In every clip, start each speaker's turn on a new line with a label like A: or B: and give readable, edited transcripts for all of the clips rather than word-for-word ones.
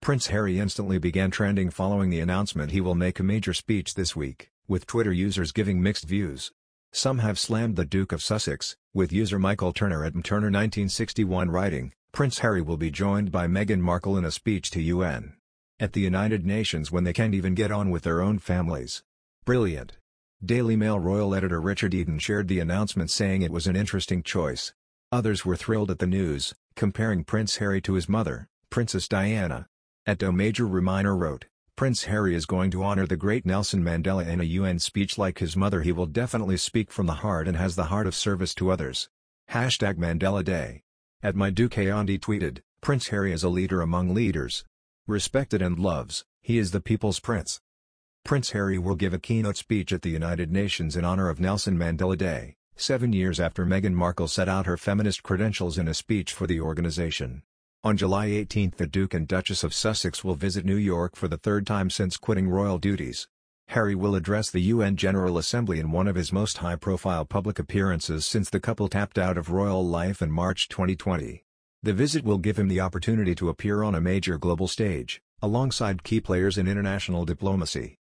A: Prince Harry instantly began trending following the announcement he will make a major speech this week, with Twitter users giving mixed views. Some have slammed the Duke of Sussex, with user Michael Turner at mturner1961 writing, "Prince Harry will be joined by Meghan Markle in a speech to UN. At the United Nations when they can't even get on with their own families. Brilliant." Daily Mail royal editor Richard Eden shared the announcement saying it was an interesting choice. Others were thrilled at the news, comparing Prince Harry to his mother, Princess Diana. At O Major Reminer wrote, "Prince Harry is going to honor the great Nelson Mandela in a UN speech like his mother. He will definitely speak from the heart and has the heart of service to others. #Mandela Day." At My Duke Andy tweeted, "Prince Harry is a leader among leaders. Respected and loves, he is the people's prince." Prince Harry will give a keynote speech at the United Nations in honor of Nelson Mandela Day, 7 years after Meghan Markle set out her feminist credentials in a speech for the organization. On July 18 the Duke and Duchess of Sussex will visit New York for the third time since quitting royal duties. Harry will address the UN General Assembly in one of his most high-profile public appearances since the couple tapped out of royal life in March 2020. The visit will give him the opportunity to appear on a major global stage, alongside key players in international diplomacy.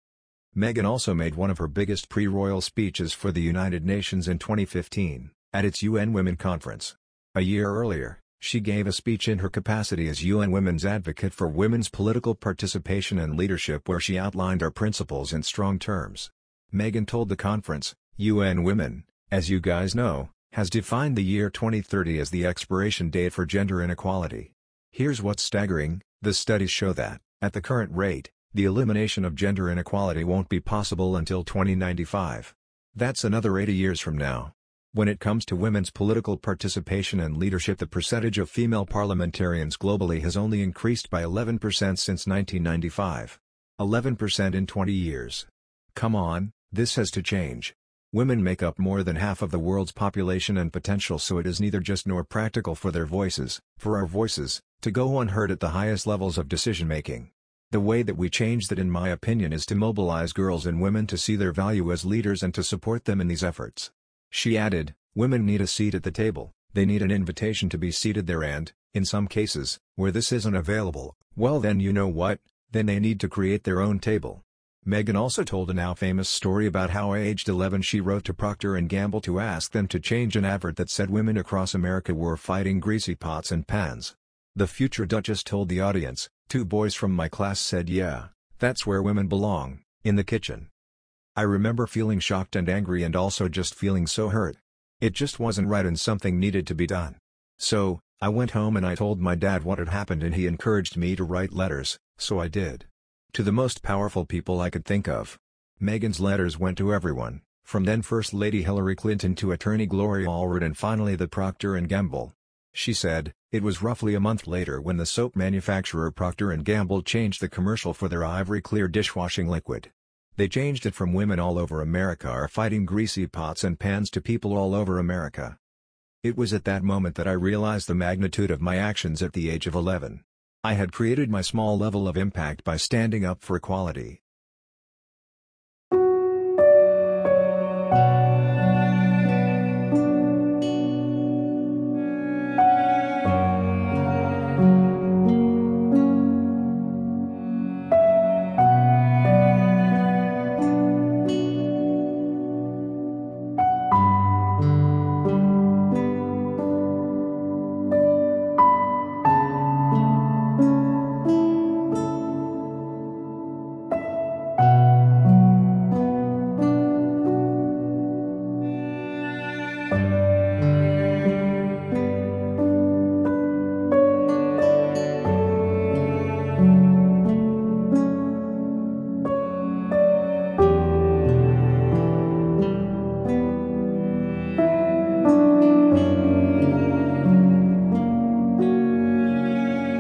A: Meghan also made one of her biggest pre-royal speeches for the United Nations in 2015, at its UN Women Conference. A year earlier, she gave a speech in her capacity as UN Women's Advocate for women's political participation and leadership where she outlined our principles in strong terms. Meghan told the conference, "UN Women, as you guys know, has defined the year 2030 as the expiration date for gender inequality. Here's what's staggering, the studies show that, at the current rate, the elimination of gender inequality won't be possible until 2095. That's another 80 years from now. When it comes to women's political participation and leadership, the percentage of female parliamentarians globally has only increased by 11% since 1995. 11% in 20 years. Come on, this has to change. Women make up more than half of the world's population and potential, so it is neither just nor practical for their voices, for our voices, to go unheard at the highest levels of decision-making. The way that we change that in my opinion is to mobilize girls and women to see their value as leaders and to support them in these efforts." She added, "Women need a seat at the table, they need an invitation to be seated there and, in some cases, where this isn't available, well then you know what, then they need to create their own table." Meghan also told a now famous story about how aged 11 she wrote to Procter & Gamble to ask them to change an advert that said women across America were fighting greasy pots and pans. The future Duchess told the audience, "2 boys from my class said yeah, that's where women belong, in the kitchen. I remember feeling shocked and angry and also just feeling so hurt. It just wasn't right and something needed to be done. So, I went home and I told my dad what had happened and he encouraged me to write letters, so I did. To the most powerful people I could think of." Meghan's letters went to everyone, from then First Lady Hillary Clinton to attorney Gloria Allred and finally the Procter & Gamble. She said, "It was roughly a month later when the soap manufacturer Procter & Gamble changed the commercial for their Ivory Clear dishwashing liquid. They changed it from women all over America are fighting greasy pots and pans to people all over America. It was at that moment that I realized the magnitude of my actions at the age of 11. I had created my small level of impact by standing up for equality,